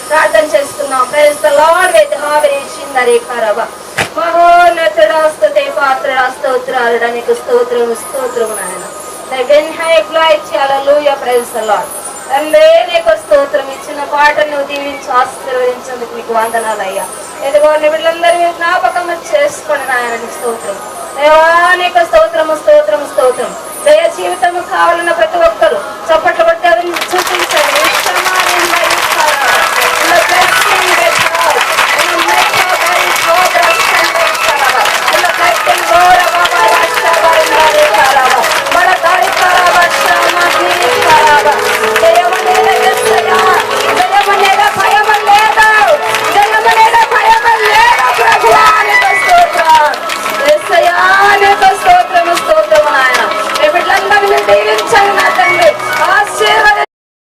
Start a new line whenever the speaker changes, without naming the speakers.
ప్రార్థన చేస్తున్నాం. Praise the Lord with హావరేషిందరే కరవ మహోన్నతుడా స్తుతే పాత్రుడా స్తోత్రాలుడా నీకు స్తోత్రము స్తోత్రము నాయన. దెన్ హై గ్లాయిట్ హల్లెలూయా ప్రైజ్ ద లార్డ్. తండ్రి నీకు స్తోత్రం. ఇచ్చిన పాటను నువ్వు దీవించి ఆశీర్వదించేందుకు నీకు వందనాలయ్యా. ఎదుగో వీళ్ళందరూ జ్ఞాపకం చేసుకోండి నాయన. నీకు స్తోత్రం దేవా, నీకు స్తోత్రము స్తోత్రము స్తోత్రం. దయ జీవితము కావాలన్న ప్రతి ఒక్కరు చప్ప